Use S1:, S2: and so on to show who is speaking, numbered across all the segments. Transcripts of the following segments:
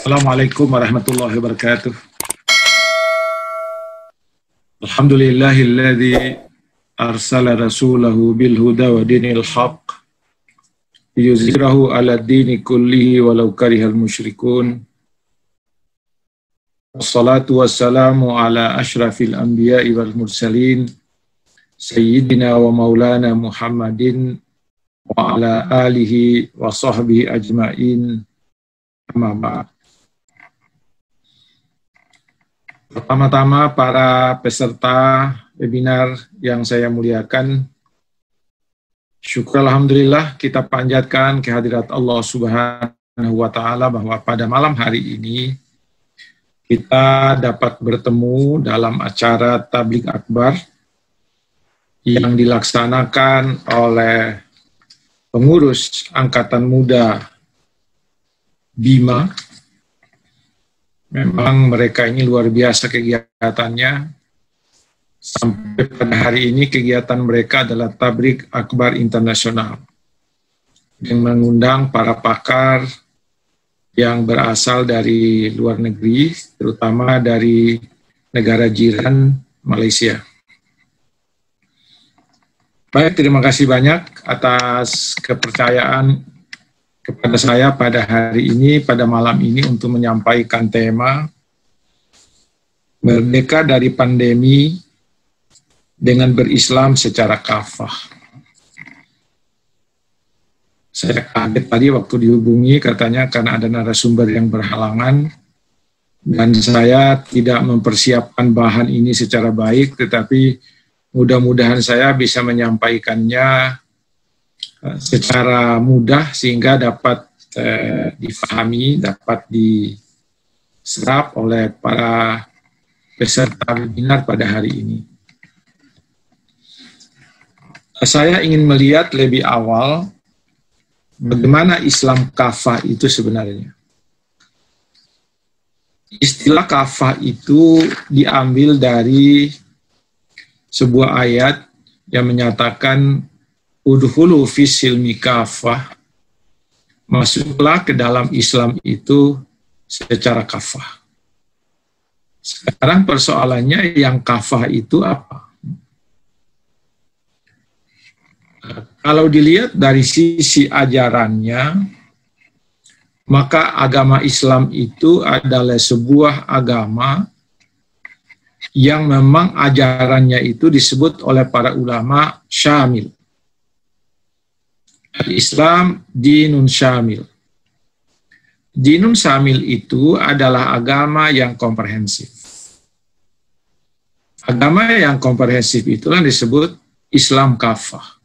S1: Assalamualaikum warahmatullahi wabarakatuh. Alhamdulillahilladzi arsala rasulahu bil huda wa dinil haqq liyuzhirahu ala dini kullihi walau karihal musyrikun. Wassalatu wassalamu ala asyrafil anbiya'i wal mursalin sayyidina wa maulana Muhammadin wa ala alihi wa sahbihi ajma'in. Amma ba'd. Pertama-tama para peserta webinar yang saya muliakan, syukur alhamdulillah kita panjatkan kehadirat Allah Subhanahu wa Ta'ala bahwa pada malam hari ini kita dapat bertemu dalam acara Tabligh Akbar yang dilaksanakan oleh pengurus Angkatan Muda Bima. Memang mereka ini luar biasa kegiatannya. Sampai pada hari ini kegiatan mereka adalah Tabligh Akbar Internasional yang mengundang para pakar yang berasal dari luar negeri, terutama dari negara jiran Malaysia. Baik, terima kasih banyak atas kepercayaan kepada saya pada hari ini, pada malam ini untuk menyampaikan tema Merdeka dari Pandemi dengan Berislam secara Kafah. Saya kaget tadi waktu dihubungi, katanya karena ada narasumber yang berhalangan dan saya tidak mempersiapkan bahan ini secara baik, tetapi mudah-mudahan saya bisa menyampaikannya secara mudah sehingga dapat difahami, dapat diserap oleh para peserta webinar pada hari ini. Saya ingin melihat lebih awal bagaimana Islam kafah itu sebenarnya. Istilah kafah itu diambil dari sebuah ayat yang menyatakan udhulu fis silmi kafah, masuklah ke dalam Islam itu secara kafah. Sekarang persoalannya yang kafah itu apa? Kalau dilihat dari sisi ajarannya, maka agama Islam itu adalah sebuah agama yang memang ajarannya itu disebut oleh para ulama syamil. Islam dinun syamil. Dinun syamil itu adalah agama yang komprehensif. Agama yang komprehensif itulah disebut Islam kafah.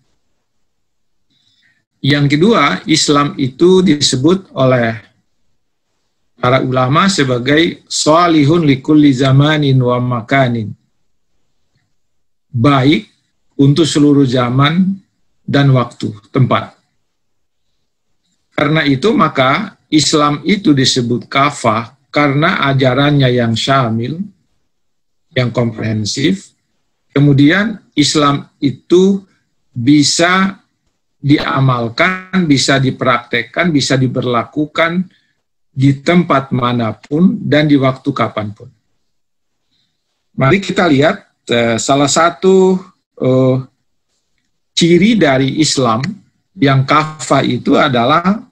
S1: Yang kedua, Islam itu disebut oleh para ulama sebagai shalihun likulli zamanin wa makanin. Baik untuk seluruh zaman dan waktu, tempat. Karena itu maka Islam itu disebut kafah karena ajarannya yang syamil, yang komprehensif. Kemudian Islam itu bisa diamalkan, bisa dipraktekkan, bisa diberlakukan di tempat manapun dan di waktu kapanpun. Mari kita lihat salah satu ciri dari Islam yang kafah itu adalah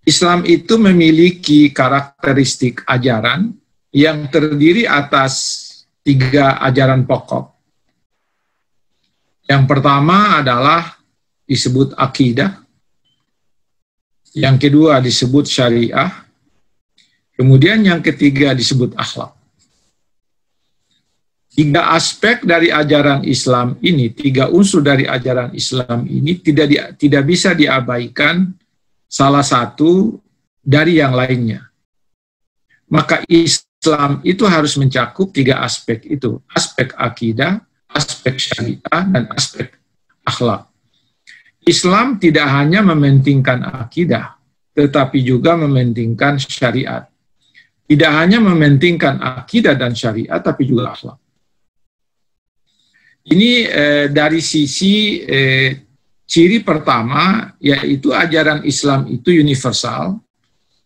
S1: Islam itu memiliki karakteristik ajaran yang terdiri atas 3 ajaran pokok. Yang pertama adalah disebut akidah, yang kedua disebut syariah, kemudian yang ketiga disebut akhlak. 3 aspek dari ajaran Islam ini, 3 unsur dari ajaran Islam ini tidak bisa diabaikan salah satu dari yang lainnya. Maka Islam itu harus mencakup 3 aspek itu, aspek akidah, aspek syariah, dan aspek akhlak. Islam tidak hanya mementingkan akidah, tetapi juga mementingkan syariat. Tidak hanya mementingkan akidah dan syariat, tapi juga akhlak. Ini dari sisi ciri pertama, yaitu ajaran Islam itu universal,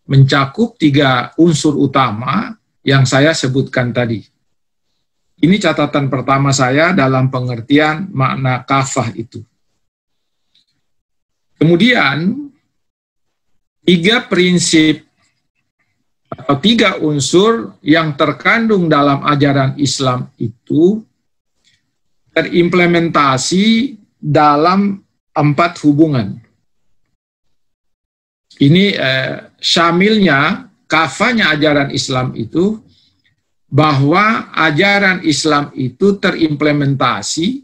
S1: mencakup 3 unsur utama yang saya sebutkan tadi. Ini catatan pertama saya dalam pengertian makna kafah itu. Kemudian, 3 prinsip atau 3 unsur yang terkandung dalam ajaran Islam itu terimplementasi dalam 4 hubungan. Ini syamilnya, kafahnya ajaran Islam itu, bahwa ajaran Islam itu terimplementasi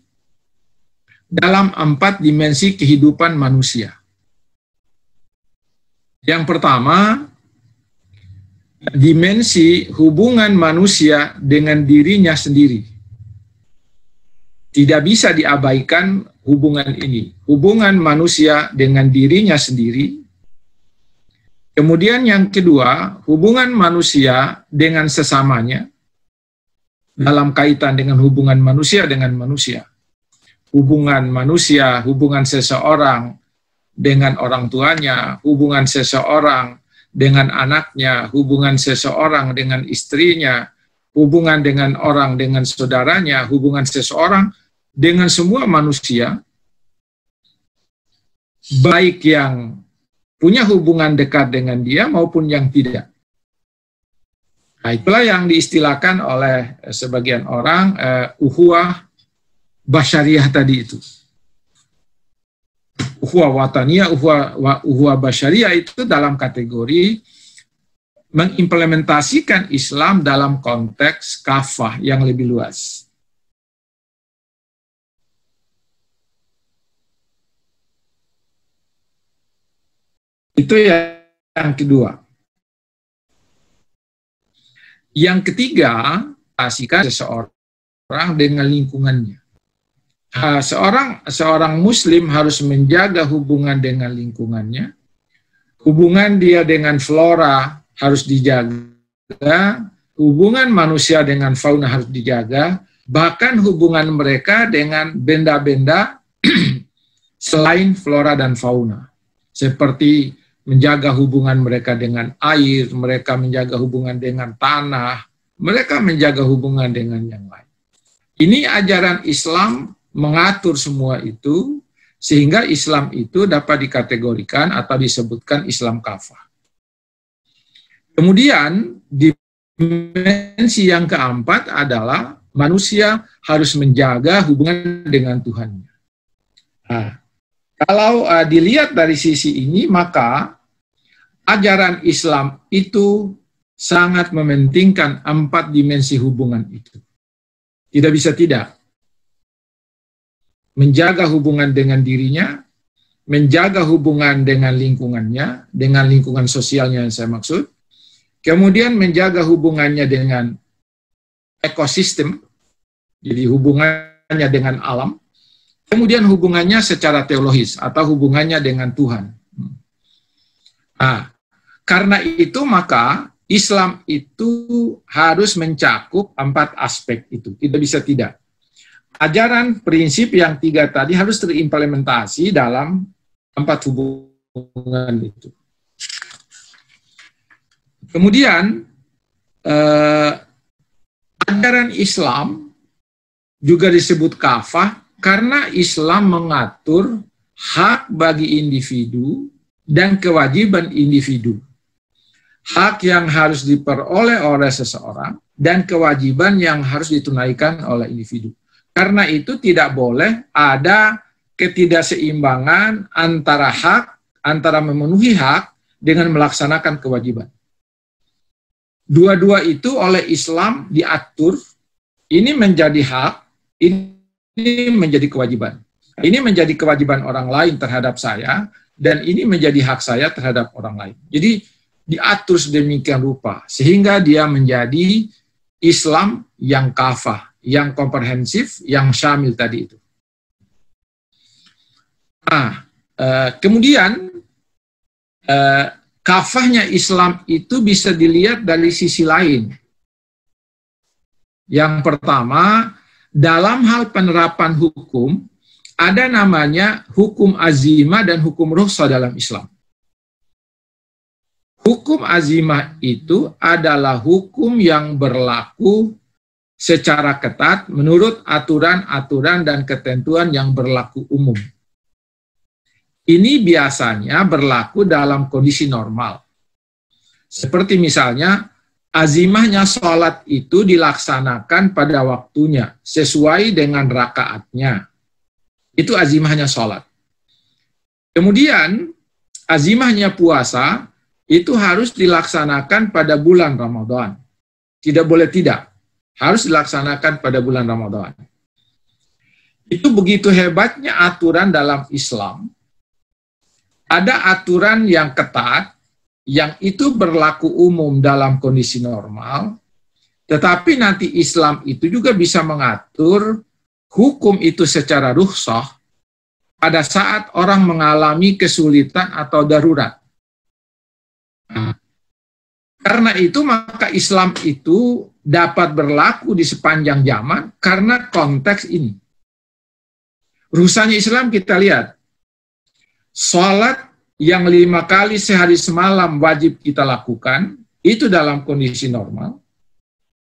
S1: dalam 4 dimensi kehidupan manusia. Yang pertama, dimensi hubungan manusia dengan dirinya sendiri. Tidak bisa diabaikan hubungan ini. Hubungan manusia dengan dirinya sendiri. Kemudian yang kedua, hubungan manusia dengan sesamanya dalam kaitan dengan hubungan manusia dengan manusia. Hubungan manusia, hubungan seseorang dengan orang tuanya, hubungan seseorang dengan anaknya, hubungan seseorang dengan istrinya, hubungan dengan orang dengan saudaranya, hubungan seseorang dengan semua manusia, baik yang punya hubungan dekat dengan dia maupun yang tidak. Nah, itulah yang diistilahkan oleh sebagian orang ukhuwah basyariah tadi itu. Ukhuwah wataniyah, ukhuwah basyariah itu dalam kategori mengimplementasikan Islam dalam konteks kafah yang lebih luas. Itu yang kedua. Yang ketiga, asihkan seseorang dengan lingkungannya. Seorang Muslim harus menjaga hubungan dengan lingkungannya. Hubungan dia dengan flora harus dijaga. Hubungan manusia dengan fauna harus dijaga. Bahkan hubungan mereka dengan benda-benda selain flora dan fauna. Seperti menjaga hubungan mereka dengan air, mereka menjaga hubungan dengan tanah, mereka menjaga hubungan dengan yang lain. Ini ajaran Islam mengatur semua itu, sehingga Islam itu dapat dikategorikan atau disebutkan Islam kafah. Kemudian, dimensi yang keempat adalah manusia harus menjaga hubungan dengan Tuhannya. Nah, kalau dilihat dari sisi ini, maka ajaran Islam itu sangat mementingkan 4 dimensi hubungan itu. Tidak bisa tidak. Menjaga hubungan dengan dirinya, menjaga hubungan dengan lingkungannya, dengan lingkungan sosialnya yang saya maksud, kemudian menjaga hubungannya dengan ekosistem, jadi hubungannya dengan alam, kemudian hubungannya secara teologis atau hubungannya dengan Tuhan. Nah, karena itu maka Islam itu harus mencakup 4 aspek itu, tidak bisa tidak. Ajaran prinsip yang 3 tadi harus terimplementasi dalam 4 hubungan itu. Kemudian ajaran Islam juga disebut kafah karena Islam mengatur hak bagi individu dan kewajiban individu. Hak yang harus diperoleh oleh seseorang dan kewajiban yang harus ditunaikan oleh individu. Karena itu tidak boleh ada ketidakseimbangan antara memenuhi hak dengan melaksanakan kewajiban. Dua-dua itu oleh Islam diatur, ini menjadi hak, ini menjadi kewajiban. Ini menjadi kewajiban orang lain terhadap saya, dan ini menjadi hak saya terhadap orang lain. Jadi diatur sedemikian rupa, sehingga dia menjadi Islam yang kafah, yang komprehensif, yang syamil tadi itu. Nah, kemudian kafahnya Islam itu bisa dilihat dari sisi lain. Yang pertama, dalam hal penerapan hukum, ada namanya hukum azimah dan hukum rukhsah dalam Islam. Hukum azimah itu adalah hukum yang berlaku secara ketat menurut aturan-aturan dan ketentuan yang berlaku umum. Ini biasanya berlaku dalam kondisi normal. Seperti misalnya, azimahnya sholat itu dilaksanakan pada waktunya, sesuai dengan rakaatnya. Itu azimahnya sholat. Kemudian, azimahnya puasa, itu harus dilaksanakan pada bulan Ramadan. Tidak boleh tidak. Harus dilaksanakan pada bulan Ramadan. Itu begitu hebatnya aturan dalam Islam. Ada aturan yang ketat, yang itu berlaku umum dalam kondisi normal, tetapi nanti Islam itu juga bisa mengatur hukum itu secara rukhsah pada saat orang mengalami kesulitan atau darurat. Karena itu maka Islam itu dapat berlaku di sepanjang zaman karena konteks ini. Rusaknya Islam kita lihat. Sholat yang 5 kali sehari semalam wajib kita lakukan, itu dalam kondisi normal.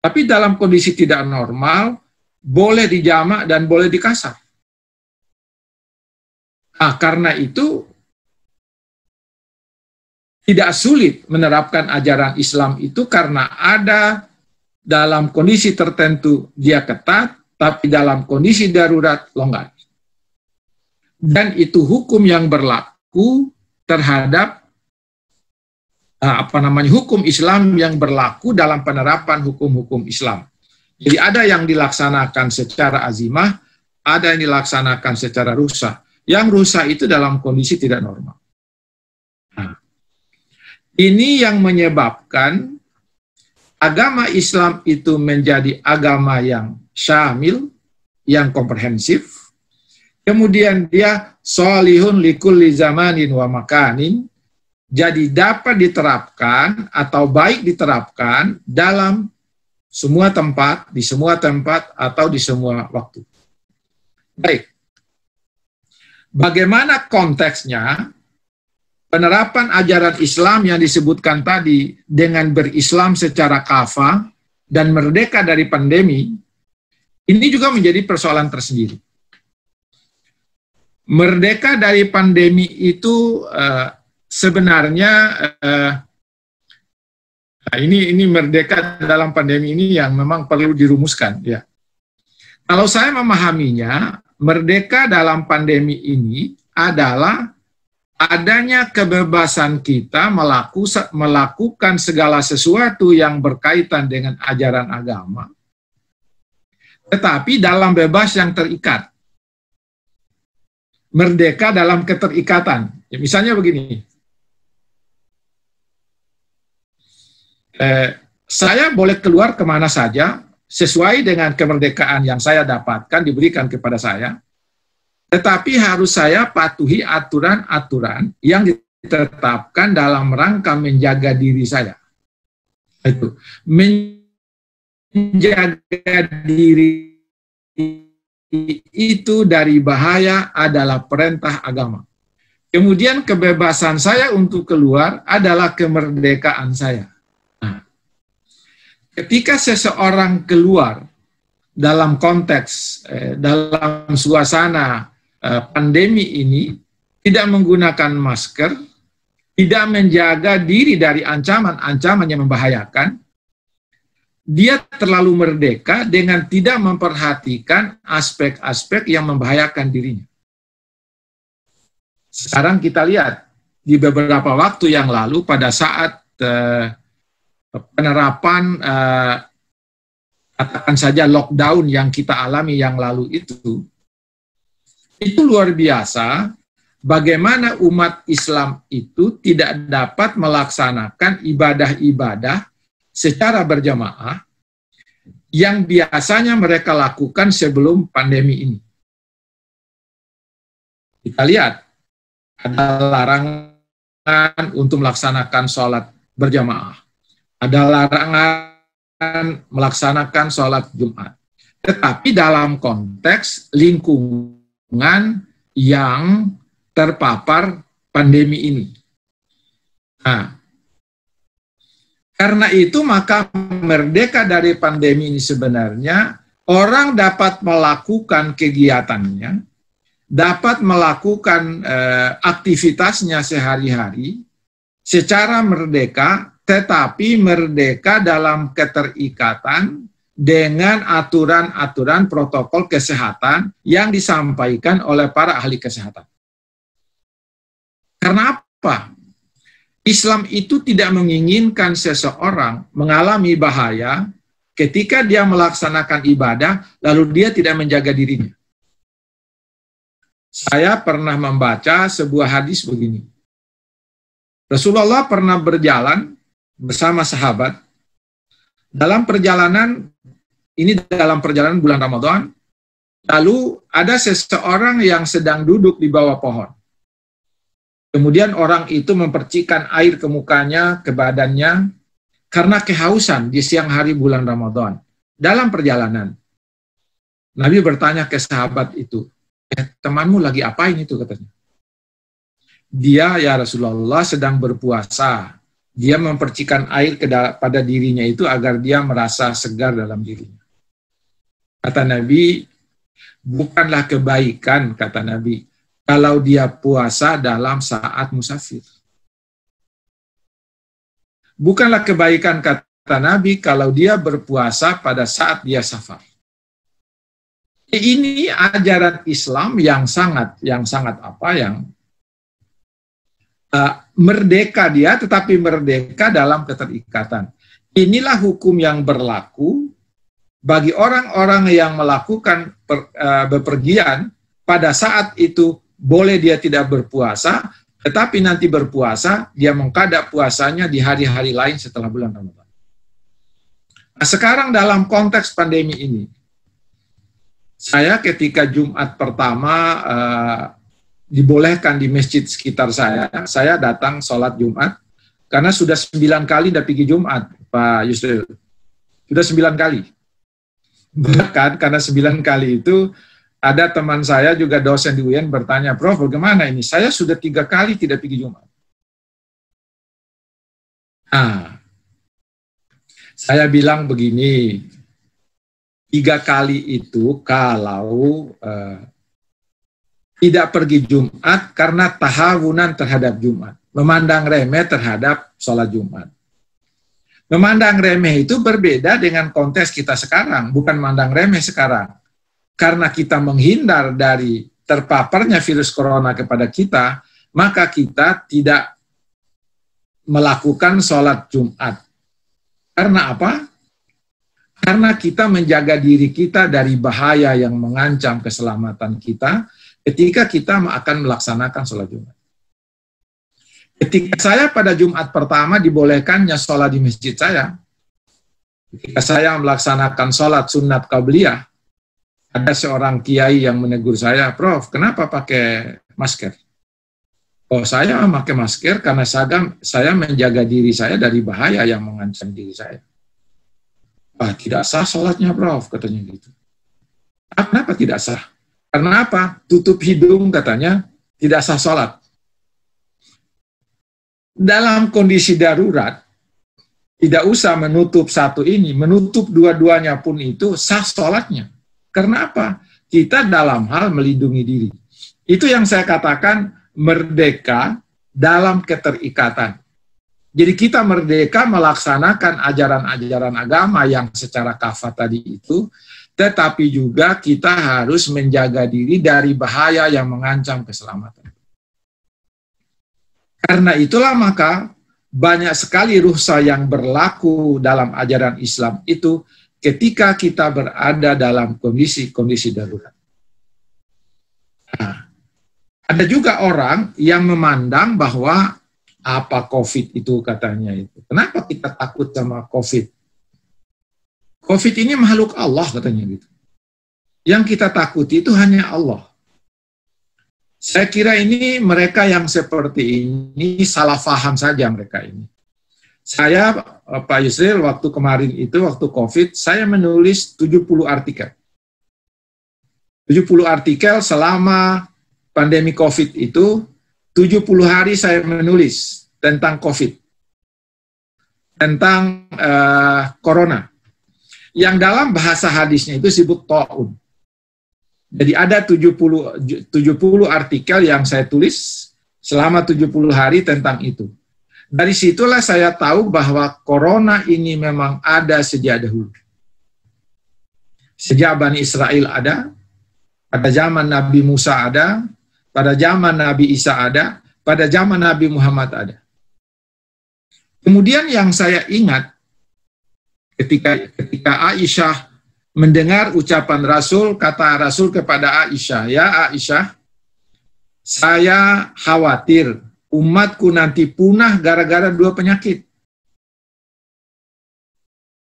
S1: Tapi dalam kondisi tidak normal, boleh dijamak dan boleh dikasar. Nah, karena itu, tidak sulit menerapkan ajaran Islam itu karena ada dalam kondisi tertentu dia ketat, tapi dalam kondisi darurat longgar. Dan itu hukum yang berlaku terhadap hukum Islam yang berlaku dalam penerapan hukum-hukum Islam. Jadi ada yang dilaksanakan secara azimah, ada yang dilaksanakan secara rukhsah. Yang rukhsah itu dalam kondisi tidak normal. Ini yang menyebabkan agama Islam itu menjadi agama yang syamil, yang komprehensif. Kemudian dia sholihun likulli zamanin wa makanin, jadi dapat diterapkan atau baik diterapkan dalam semua tempat, di semua tempat atau di semua waktu. Baik. Bagaimana konteksnya? Penerapan ajaran Islam yang disebutkan tadi dengan berislam secara kafah dan merdeka dari pandemi, ini juga menjadi persoalan tersendiri. Merdeka dari pandemi itu sebenarnya ini merdeka dalam pandemi ini yang memang perlu dirumuskan, ya. Kalau saya memahaminya, merdeka dalam pandemi ini adalah adanya kebebasan kita melakukan segala sesuatu yang berkaitan dengan ajaran agama, tetapi dalam bebas yang terikat. Merdeka dalam keterikatan. Ya, misalnya begini, saya boleh keluar kemana saja sesuai dengan kemerdekaan yang saya dapatkan, diberikan kepada saya, tetapi harus saya patuhi aturan-aturan yang ditetapkan dalam rangka menjaga diri saya. Itu. Menjaga diri itu dari bahaya adalah perintah agama. Kemudian kebebasan saya untuk keluar adalah kemerdekaan saya. Nah, ketika seseorang keluar dalam konteks, dalam suasana pandemi ini, tidak menggunakan masker, tidak menjaga diri dari ancaman-ancaman yang membahayakan, dia terlalu merdeka dengan tidak memperhatikan aspek-aspek yang membahayakan dirinya. Sekarang kita lihat, di beberapa waktu yang lalu, pada saat penerapan, katakan saja lockdown yang kita alami yang lalu itu luar biasa bagaimana umat Islam itu tidak dapat melaksanakan ibadah-ibadah secara berjamaah yang biasanya mereka lakukan sebelum pandemi ini. Kita lihat, ada larangan untuk melaksanakan sholat berjamaah. Ada larangan melaksanakan sholat Jumat. Tetapi dalam konteks lingkungan yang terpapar pandemi ini. Nah, Karena itu maka merdeka dari pandemi ini sebenarnya orang dapat melakukan kegiatannya, dapat melakukan aktivitasnya sehari-hari secara merdeka, tetapi merdeka dalam keterikatan dengan aturan-aturan protokol kesehatan yang disampaikan oleh para ahli kesehatan. Karena apa? Islam itu tidak menginginkan seseorang mengalami bahaya ketika dia melaksanakan ibadah, lalu dia tidak menjaga dirinya. Saya pernah membaca sebuah hadis begini. Rasulullah pernah berjalan bersama sahabat. Dalam perjalanan bulan Ramadan, lalu ada seseorang yang sedang duduk di bawah pohon. Kemudian orang itu mempercikan air ke mukanya, ke badannya, karena kehausan di siang hari bulan Ramadan. Dalam perjalanan, Nabi bertanya ke sahabat itu, temanmu lagi apain itu katanya? Dia, ya Rasulullah, sedang berpuasa. Dia mempercikan air pada dirinya itu agar dia merasa segar dalam dirinya. Kata Nabi, bukanlah kebaikan, kata Nabi, kalau dia puasa dalam saat musafir. Bukanlah kebaikan, kata Nabi, kalau dia berpuasa pada saat dia safar. Ini ajaran Islam yang merdeka dia, tetapi merdeka dalam keterikatan. Inilah hukum yang berlaku bagi orang-orang yang melakukan bepergian pada saat itu. Boleh dia tidak berpuasa, tetapi nanti berpuasa, dia mengqada puasanya di hari-hari lain setelah bulan Ramadan. Nah, sekarang dalam konteks pandemi ini, saya ketika Jumat pertama dibolehkan di masjid sekitar saya datang sholat Jumat, karena sudah 9 kali tidak pergi Jumat, Pak Yusril. Sudah 9 kali. Bahkan karena 9 kali itu, ada teman saya juga dosen di UIN bertanya, Prof, bagaimana ini? Saya sudah 3 kali tidak pergi Jumat. Nah, saya bilang begini, 3 kali itu kalau tidak pergi Jumat karena tahawunan terhadap Jumat, memandang remeh terhadap sholat Jumat. Memandang remeh itu berbeda dengan konteks kita sekarang, bukan memandang remeh sekarang. Karena kita menghindar dari terpaparnya virus corona kepada kita, maka kita tidak melakukan sholat Jumat. Karena apa? Karena kita menjaga diri kita dari bahaya yang mengancam keselamatan kita ketika kita akan melaksanakan sholat Jumat. Ketika saya pada Jumat pertama dibolehkannya sholat di masjid saya, ketika saya melaksanakan sholat sunat qabliyah, ada seorang kiai yang menegur saya, Prof, kenapa pakai masker? Oh, saya memakai masker karena saya menjaga diri saya dari bahaya yang mengancam diri saya. Tidak sah sholatnya, Prof, katanya gitu. Kenapa tidak sah? Karena apa? Tutup hidung, katanya, tidak sah sholat. Dalam kondisi darurat, tidak usah menutup satu ini, menutup dua-duanya pun itu sah sholatnya. Karena apa? Kita dalam hal melindungi diri. Itu yang saya katakan merdeka dalam keterikatan. Jadi kita merdeka melaksanakan ajaran-ajaran agama yang secara kafah tadi itu, tetapi juga kita harus menjaga diri dari bahaya yang mengancam keselamatan. Karena itulah maka banyak sekali rukhsah yang berlaku dalam ajaran Islam itu ketika kita berada dalam kondisi darurat. Nah, ada juga orang yang memandang bahwa apa COVID itu katanya itu. Kenapa kita takut sama COVID? COVID ini makhluk Allah katanya gitu. Yang kita takuti itu hanya Allah. Saya kira ini mereka yang seperti ini salah paham saja mereka ini. Saya, Pak Yusril, waktu kemarin itu, waktu COVID, saya menulis 70 artikel. 70 artikel selama pandemi COVID itu, 70 hari saya menulis tentang COVID. tentang corona. Yang dalam bahasa hadisnya itu disebut ta'un. Jadi ada 70 artikel yang saya tulis selama 70 hari tentang itu. Dari situlah saya tahu bahwa corona ini memang ada sejak dahulu. Sejak Bani Israel ada, pada zaman Nabi Musa ada, pada zaman Nabi Isa ada, pada zaman Nabi Muhammad ada. Kemudian yang saya ingat, ketika Aisyah mendengar ucapan Rasul, kata Rasul kepada Aisyah, "Ya Aisyah, saya khawatir umatku nanti punah gara-gara 2 penyakit."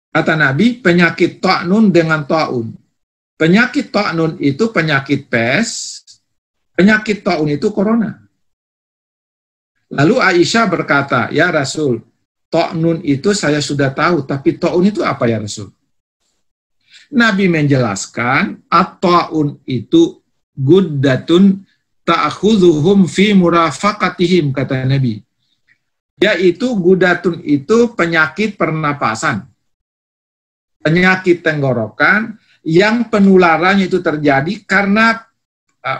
S1: Kata Nabi, penyakit ta'nun dengan ta'un. Penyakit ta'nun itu penyakit pes, penyakit ta'un itu corona. Lalu Aisyah berkata, "Ya Rasul, ta'nun itu saya sudah tahu, tapi ta'un itu apa ya Rasul?" Nabi menjelaskan, at-ta'un itu guddatun ta'khudhuhum fi murafaqatihim, kata Nabi. Yaitu guddatun itu penyakit pernapasan, penyakit tenggorokan yang penularannya itu terjadi karena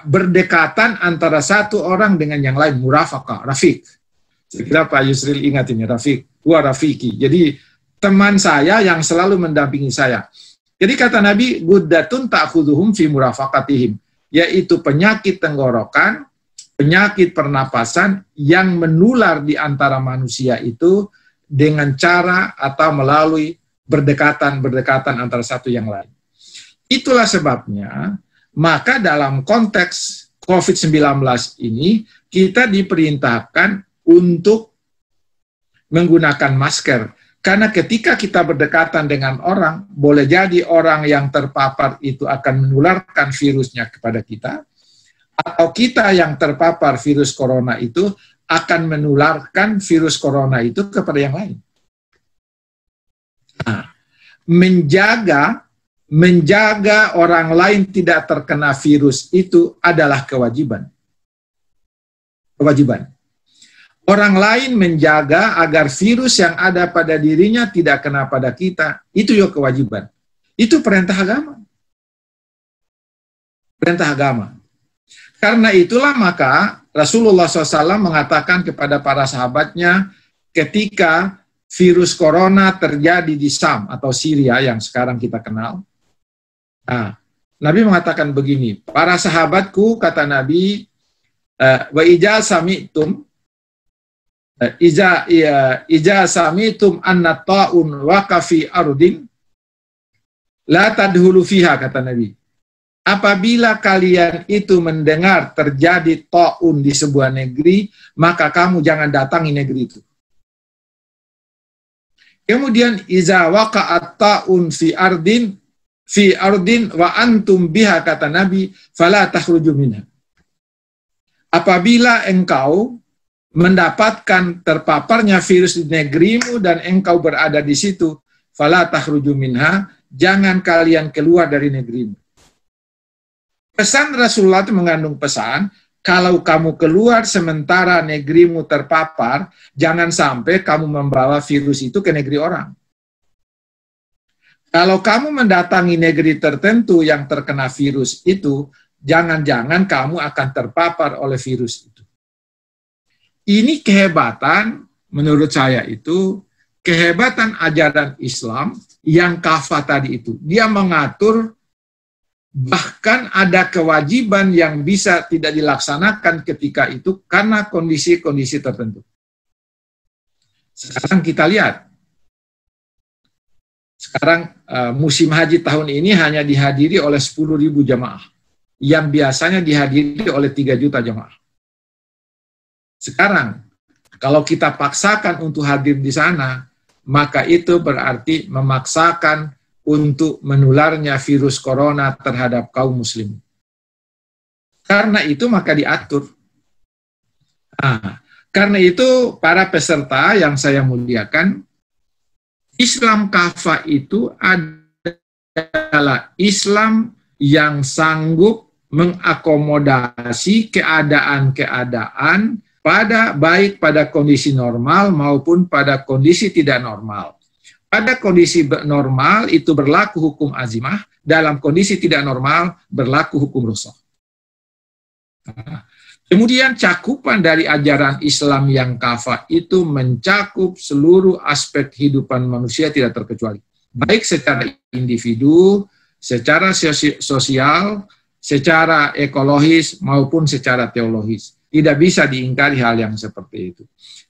S1: berdekatan antara satu orang dengan yang lain, murafaqah, rafiq. Saya kira Pak Yusril ingat ini, rafiq, huwa rafiki. Jadi teman saya yang selalu mendampingi saya. Jadi kata Nabi, guddatun ta'khudhuhum fi murafaqatihim, yaitu penyakit tenggorokan, penyakit pernapasan yang menular di antara manusia itu dengan cara atau melalui berdekatan antara satu yang lain. Itulah sebabnya, maka dalam konteks COVID-19 ini, kita diperintahkan untuk menggunakan masker. Karena ketika kita berdekatan dengan orang, boleh jadi orang yang terpapar itu akan menularkan virusnya kepada kita, atau kita yang terpapar virus corona itu akan menularkan virus corona itu kepada yang lain. Nah, menjaga orang lain tidak terkena virus itu adalah kewajiban. Kewajiban. Orang lain menjaga agar virus yang ada pada dirinya tidak kena pada kita, itu juga kewajiban. Itu perintah agama. Perintah agama. Karena itulah maka Rasulullah SAW mengatakan kepada para sahabatnya ketika virus corona terjadi di Syam atau Syria yang sekarang kita kenal. Nah, Nabi mengatakan begini, para sahabatku, kata Nabi, wa ija sami'tum Ija samitum anna ta'un waqafi ardin la tadhulu fiha, kata Nabi. Apabila kalian itu mendengar terjadi ta'un di sebuah negeri, maka kamu jangan datangi negeri itu. Kemudian iza waqa'at ta'un fi ardin wa antum biha, kata Nabi, fala takhruju minha. Apabila engkau mendapatkan terpaparnya virus di negerimu dan engkau berada di situ, fala takhruju minha, jangan kalian keluar dari negerimu. Pesan Rasulullah itu mengandung pesan, kalau kamu keluar sementara negerimu terpapar, jangan sampai kamu membawa virus itu ke negeri orang. Kalau kamu mendatangi negeri tertentu yang terkena virus itu, jangan-jangan kamu akan terpapar oleh virus itu. Ini kehebatan, menurut saya itu, kehebatan ajaran Islam yang kafah tadi itu. Dia mengatur, bahkan ada kewajiban yang bisa tidak dilaksanakan ketika itu karena kondisi-kondisi tertentu. Sekarang kita lihat. Sekarang musim haji tahun ini hanya dihadiri oleh 10.000 jamaah. Yang biasanya dihadiri oleh 3 juta jamaah. Sekarang, kalau kita paksakan untuk hadir di sana, maka itu berarti memaksakan untuk menularnya virus corona terhadap kaum muslim. Karena itu maka diatur. Nah, karena itu para peserta yang saya muliakan, Islam kafah itu adalah Islam yang sanggup mengakomodasi keadaan-keadaan baik pada kondisi normal maupun pada kondisi tidak normal. Pada kondisi normal itu berlaku hukum azimah, dalam kondisi tidak normal berlaku hukum rukhsah. Kemudian cakupan dari ajaran Islam yang kafah itu mencakup seluruh aspek kehidupan manusia tidak terkecuali. Baik secara individu, secara sosial, secara ekologis, maupun secara teologis. Tidak bisa diingkari hal yang seperti itu.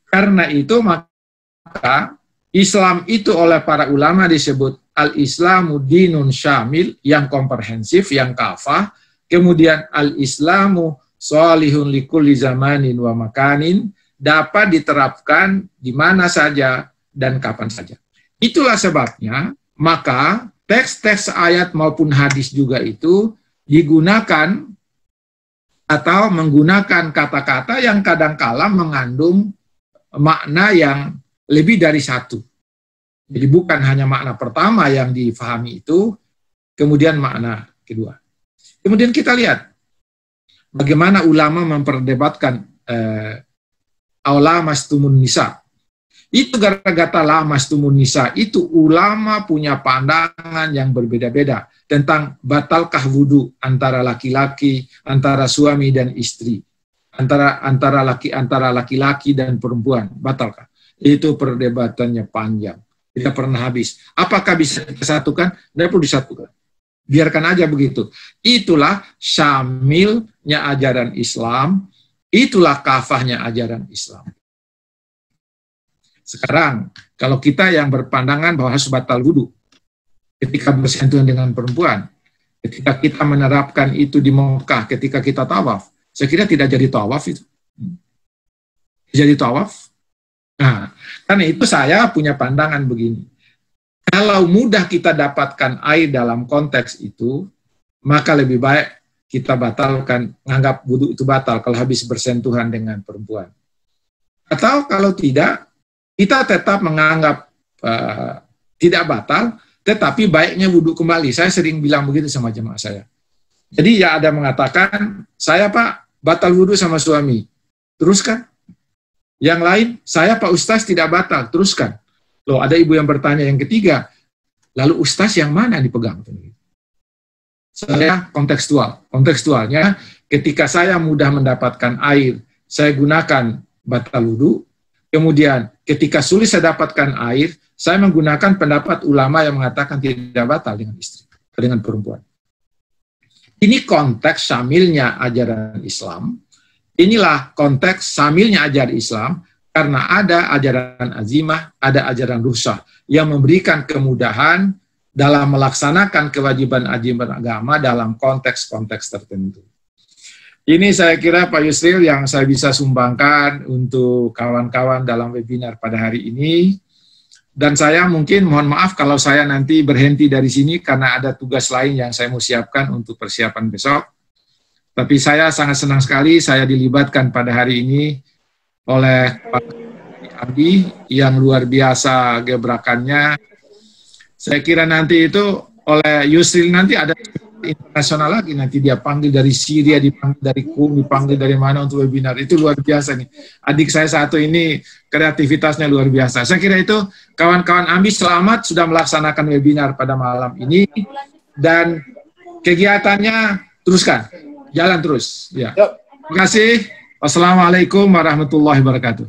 S1: Karena itu maka Islam itu oleh para ulama disebut al-Islamu dinun syamil, yang komprehensif, yang kafah. Kemudian al-Islamu sholihun likulli zamanin wa makanin, dapat diterapkan di mana saja dan kapan saja. Itulah sebabnya, maka teks-teks ayat maupun hadis juga itu digunakan atau menggunakan kata-kata yang kadangkala mengandung makna yang lebih dari satu. Jadi bukan hanya makna pertama yang difahami itu, kemudian makna kedua. Kemudian kita lihat bagaimana ulama memperdebatkan lamastumun nisa. Itu gara-gara lamastumun nisa itu ulama punya pandangan yang berbeda-beda tentang batalkah wudhu antara laki-laki, antara suami dan istri, antara laki-laki dan perempuan, batalkah? Itu perdebatannya panjang, tidak pernah habis. Apakah bisa disatukan? Tidak perlu disatukan. Biarkan aja begitu. Itulah syamilnya ajaran Islam, itulah kafahnya ajaran Islam. Sekarang, kalau kita yang berpandangan bahwa harus batal wudhu ketika bersentuhan dengan perempuan, ketika kita menerapkan itu di Mekah, ketika kita tawaf, saya kira tidak jadi tawaf itu. Jadi tawaf. Nah, karena itu saya punya pandangan begini. Kalau mudah kita dapatkan air dalam konteks itu, maka lebih baik kita batalkan, menganggap wudhu itu batal kalau habis bersentuhan dengan perempuan. Atau kalau tidak, kita tetap menganggap tidak batal, tetapi baiknya wudhu kembali. Saya sering bilang begitu sama jemaah saya. Jadi ya ada mengatakan, saya Pak batal wudhu sama suami, teruskan. Yang lain, saya Pak Ustaz tidak batal, teruskan. Loh, ada ibu yang bertanya yang ketiga, lalu Ustaz yang mana yang dipegang? Saya kontekstual. Kontekstualnya, ketika saya mudah mendapatkan air, saya gunakan batal wudhu. Kemudian, ketika sulit saya dapatkan air, saya menggunakan pendapat ulama yang mengatakan tidak batal dengan istri, dengan perempuan. Ini konteks syamilnya ajaran Islam. Inilah konteks syamilnya ajaran Islam, karena ada ajaran azimah, ada ajaran rukhsah yang memberikan kemudahan dalam melaksanakan kewajiban agama dalam konteks-konteks tertentu. Ini saya kira Pak Yusril yang saya bisa sumbangkan untuk kawan-kawan dalam webinar pada hari ini. Dan saya mungkin mohon maaf kalau saya nanti berhenti dari sini karena ada tugas lain yang saya mau siapkan untuk persiapan besok. Tapi saya sangat senang sekali saya dilibatkan pada hari ini oleh Pak Abdi yang luar biasa gebrakannya. Saya kira nanti itu oleh Yusril nanti ada internasional lagi, nanti dia panggil dari Syria, dipanggil dari Kum, dipanggil dari mana untuk webinar. Itu luar biasa nih. Adik saya satu ini kreativitasnya luar biasa. Saya kira itu kawan-kawan Ambi selamat sudah melaksanakan webinar pada malam ini dan kegiatannya teruskan, jalan terus. Ya. Terima kasih. Wassalamualaikum warahmatullahi wabarakatuh.